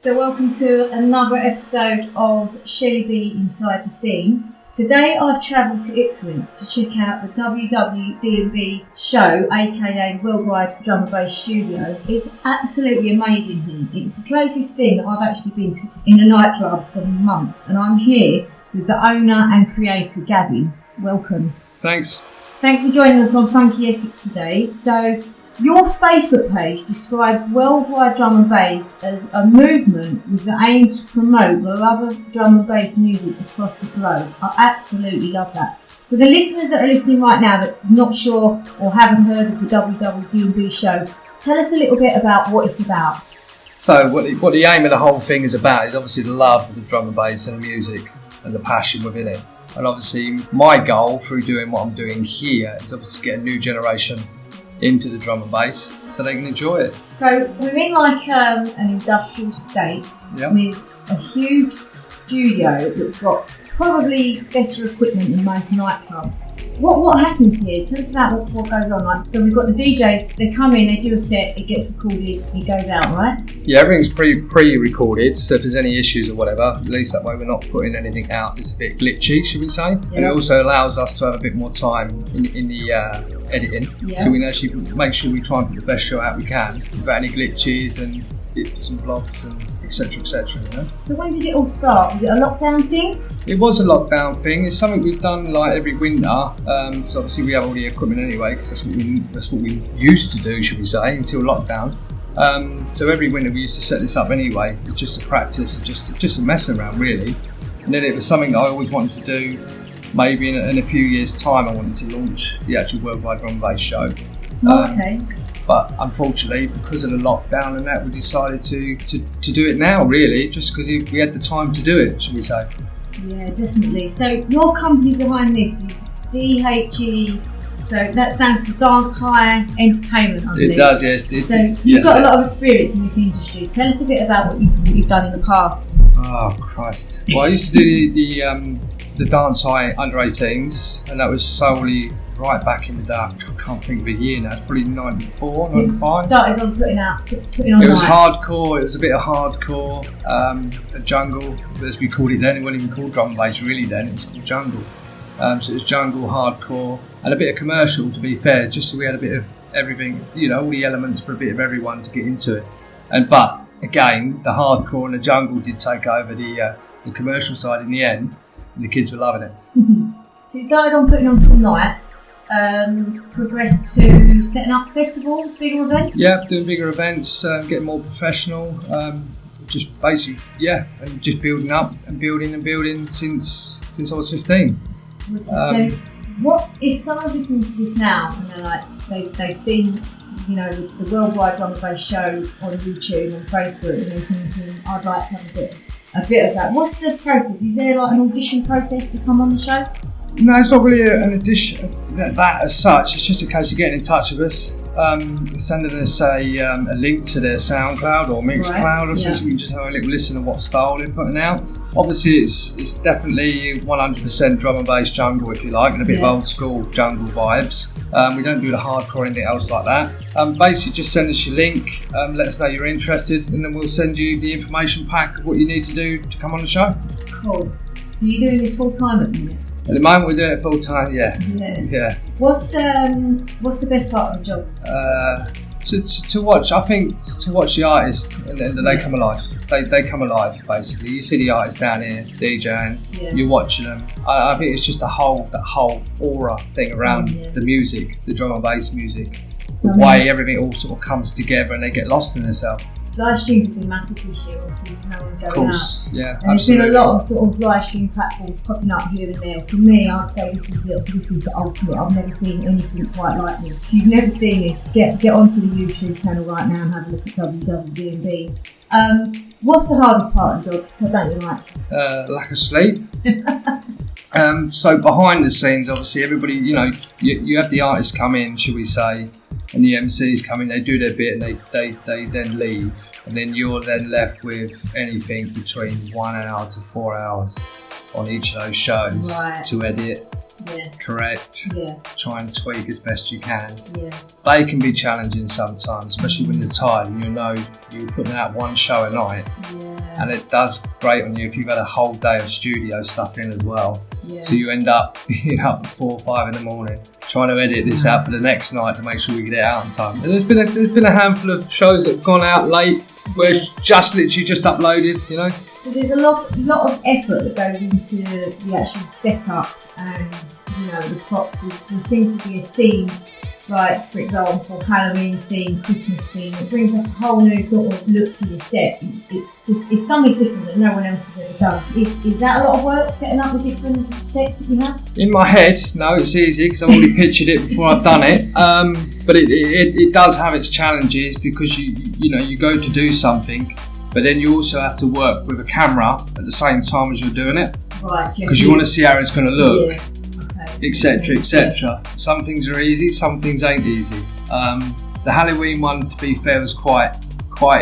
So welcome to another episode of Shelli B Inside the Scene. Today I've travelled to Ipswich to check out the WW DnB show, aka the Worldwide Drum and Bass Studio. It's absolutely amazing here. It's the closest thing that I've actually been to in a nightclub for months, and I'm here with the owner and creator, Gavin. Welcome. Thanks. Thanks for joining us on Funky Essex today. So, your Facebook page describes Worldwide Drum and Bass as a movement with the aim to promote the love of drum and bass music across the globe. I absolutely love that. For the listeners that are listening right now that are not sure or haven't heard of the WW DnB show, tell us a little bit about what it's about. So what the aim of the whole thing is about is obviously the love of the drum and bass and music and the passion within it. And obviously my goal through doing what I'm doing here is obviously to get a new generation into the drum and bass so they can enjoy it. So we're in like an industrial estate with a huge studio that's got probably better equipment than most nightclubs. What happens here? Tell us about what goes on. Like, so we've got the DJs, they come in, they do a set, it gets recorded, it goes out, right? Yeah, everything's pre-recorded, so if there's any issues or whatever, at least that way we're not putting anything out that's a bit glitchy, should we say. Yep. And it also allows us to have a bit more time in the editing, so we can actually make sure we try and put the best show out we can without any glitches and dips and blobs and etc, etc, you know. So when did it all start? Was it a lockdown thing? It was a lockdown thing. It's something we've done like every winter. So obviously we have all the equipment anyway, because that's what we used to do, should we say, until lockdown. So every winter we used to set this up anyway, just a practice, just a mess around really. And then it was something I always wanted to do. Maybe in a few years' time, I wanted to launch the actual Worldwide Drum and Bass show. Okay. But unfortunately, because of the lockdown and that, we decided to do it now, really, just because we had the time to do it, should we say. Yeah, definitely. So your company behind this is DHE, so that stands for Dance High Entertainment, I believe. It does, yes. So you've got a lot of experience in this industry. Tell us a bit about what you've done in the past. Oh, Christ. Well, I used to do the Dance High under 18s, and that was solely right back in the day. I can't think of a year now. It's probably 94, so 95. Started on putting on It was nights. hardcore. It was a bit of hardcore, a jungle, as we called it then. It wasn't even called drum and bass really then. It was called jungle. So it was jungle, hardcore, and a bit of commercial, to be fair. Just so we had a bit of everything, you know, all the elements for a bit of everyone to get into it. But again, the hardcore and the jungle did take over the commercial side in the end, and the kids were loving it. So you started on putting on some nights, progressed to setting up festivals, bigger events? Yeah, doing bigger events, getting more professional, just basically, and just building up and building since I was 15. So what if someone's listening to this now and they're like, they've seen, you know, the Worldwide Drum and Bass show on YouTube and Facebook, and they're thinking, I'd like to have a bit of that. What's the process? Is there like an audition process to come on the show? No, it's not really an audition that as such. It's just a case of getting in touch with us, sending us a link to their SoundCloud or Mixcloud or something, so we can just have a little listen of what style they're putting out. Obviously, it's definitely 100% drum and bass jungle, if you like, and a bit of old school jungle vibes. We don't do the hardcore or anything else like that. Basically, just send us your link, let us know you're interested, and then we'll send you the information pack of what you need to do to come on the show. Cool. So you're doing this full time at the minute? At the moment, we're doing it full time. Yeah. What's the best part of the job? To watch. I think to watch the artists and then they come alive. They come alive basically. You see the artists down here DJing. You're watching them. I think it's just that whole aura thing around the music, the drum and bass music, the way everything all sort of comes together and they get lost in themselves. Live streams have been massive this year, obviously there's no one going out. Of course, yeah, and there's been a lot of sort of live stream platforms popping up here and there. For me, I'd say this is the ultimate. I've never seen anything quite like this. If you've never seen this, get onto the YouTube channel right now and have a look at WW DnB. What's the hardest part of the job? What don't you like? Lack of sleep. So behind the scenes, obviously, everybody, you know, you have the artists come in, shall we say, and the MCs come in, they do their bit and they then leave. And then you're then left with anything between 1 hour to 4 hours on each of those shows to edit, correct, try and tweak as best you can. They can be challenging sometimes, especially when you're tired and you know you're putting out one show a night And it does great on you if you've had a whole day of studio stuff in as well. Yeah. So you end up being up at 4 or 5 in the morning trying to edit this out for the next night to make sure we get it out on time. And there's been a handful of shows that have gone out late where it's just literally just uploaded, you know. Because there's a lot of effort that goes into the actual setup and, you know, the props. There seems to be a theme, like, for example, Halloween theme, Christmas theme. It brings up a whole new sort of look to your set. It's something different that no one else has ever done. Is that a lot of work, setting up the different sets that you have? In my head, no, it's easy because I've already pictured it before I've done it. But it does have its challenges because you go to do something, but then you also have to work with a camera at the same time as you're doing it. Right. Because you want to see how it's going to look. Yeah. Etc. etc. Some things are easy, some things ain't easy. The Halloween one, to be fair, was quite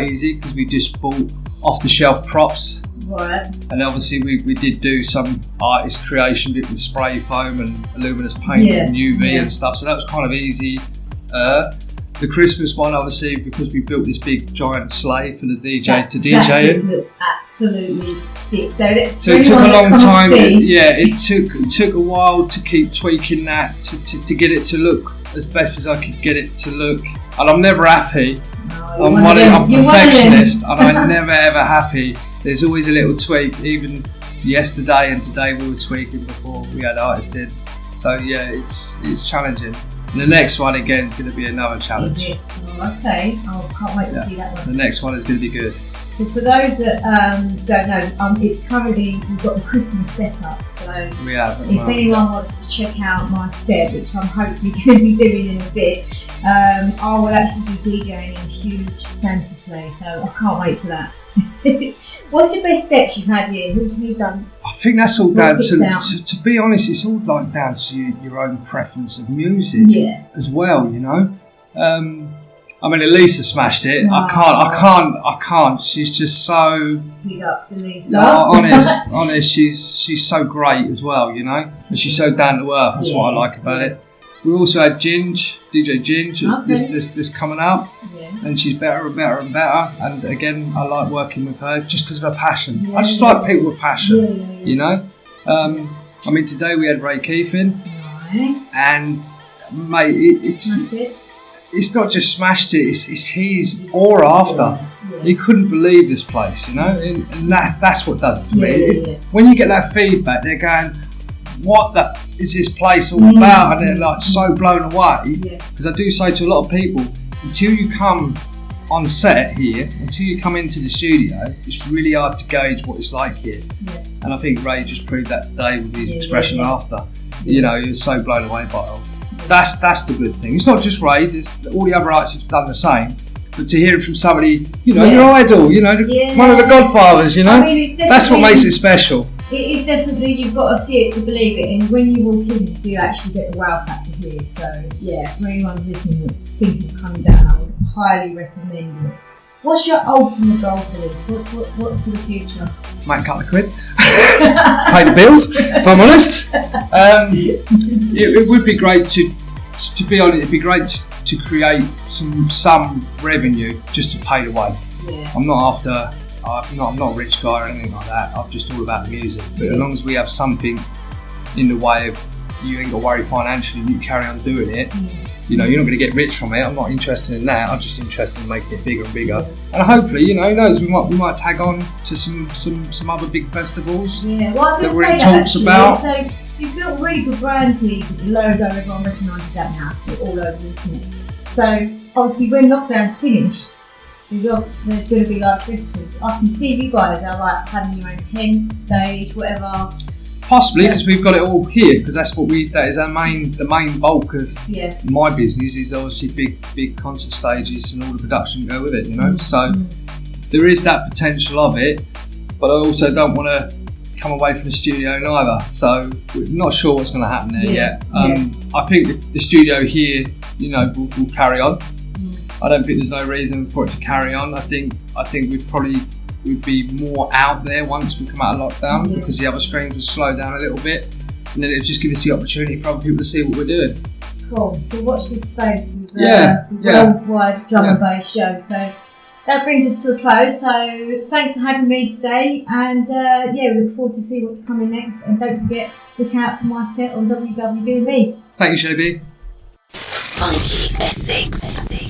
easy because we just bought off-the-shelf props. Right. And obviously we did do some artist creation bit with spray foam and luminous paint and UV and stuff, so that was kind of easy. The Christmas one, obviously, because we built this big giant sleigh for the DJ to DJ that in. just looks absolutely sick. So it took a long time. It took a while to keep tweaking that to get it to look as best as I could get it to look. And I'm never happy. No, I'm a perfectionist, and I'm never ever happy. There's always a little tweak. Even yesterday and today we were tweaking before we had artists in. So yeah, it's challenging. And the next one again is going to be another challenge. Is it? Oh, okay. I can't wait to see that one. The next one is going to be good. So for those that don't know, it's currently, we've got the Christmas setup. So we have. If anyone wants to check out my set, which I'm hopefully going to be doing in a bit, I will actually be DJing in a huge Santa sleigh. So I can't wait for that. What's the best sets you've had here? Who's done? I think that's all down to be honest, it's all like down to your own preference of music as well, you know. I mean, Elisa smashed it. Oh. I can't. She's just so. Big ups, Elisa. No, honest. She's so great as well, you know. And she's so down to earth. That's what I like about it. We also had DJ Ginge, this coming up. And she's better and better and better. And again, I like working with her just because of her passion. I just like people with passion, you know. I mean, today we had Ray Keith in. Nice. And mate, smashed it. It's not just smashed it. It's his or after. He couldn't believe this place, you know. And that's what does it for me. When you get that feedback, they're going, "What the is this place all about?" And they're like so blown away. Because I do say to a lot of people, until you come on set here, until you come into the studio, it's really hard to gauge what it's like here. And I think Ray just proved that today with his expression after. You know, he was so blown away by it all. That's the good thing. It's not just Ray, there's all the other artists have done the same. But to hear it from somebody, you know, your idol, you know, one of the godfathers, you know, I mean, that's what makes it special. It is definitely, you've got to see it to believe it, and when you walk in, you do actually get the wow factor here. So yeah, for anyone listening that's thinking of coming down, I would highly recommend it. What's your ultimate goal for this? What's for the future? Might cut the quid. Pay the bills, if I'm honest. It would be great to be honest, it'd be great to create some revenue just to pay the way. I'm not a rich guy or anything like that. I'm just all about the music. But as long as we have something in the way of you ain't got to worry financially, you carry on doing it. You know, you're not going to get rich from it. I'm not interested in that. I'm just interested in making it bigger and bigger. And hopefully, you know, who knows, we might tag on to some other big festivals that we're in talks about. So you've built a really good brand here with the logo. Everyone recognises that now, so all over the internet. So obviously, when lockdown's finished, there's going to be like festivals. I can see you guys are like having your own tent, stage, whatever. Possibly, because we've got it all here. Because that is the main bulk of my business is obviously big concert stages and all the production go with it. You know, so there is that potential of it. But I also don't want to come away from the studio neither. So we're not sure what's going to happen there yet. I think the studio here, you know, will carry on. I don't think there's no reason for it to carry on. I think we'd be more out there once we come out of lockdown because the other streams will slow down a little bit, and then it'll just give us the opportunity for other people to see what we're doing. Cool. So watch this space with the worldwide drum and bass show. So that brings us to a close. So thanks for having me today, and we look forward to see what's coming next. And don't forget, look out for my set on WW DnB. Thank you, Shelli B. Funky Essex.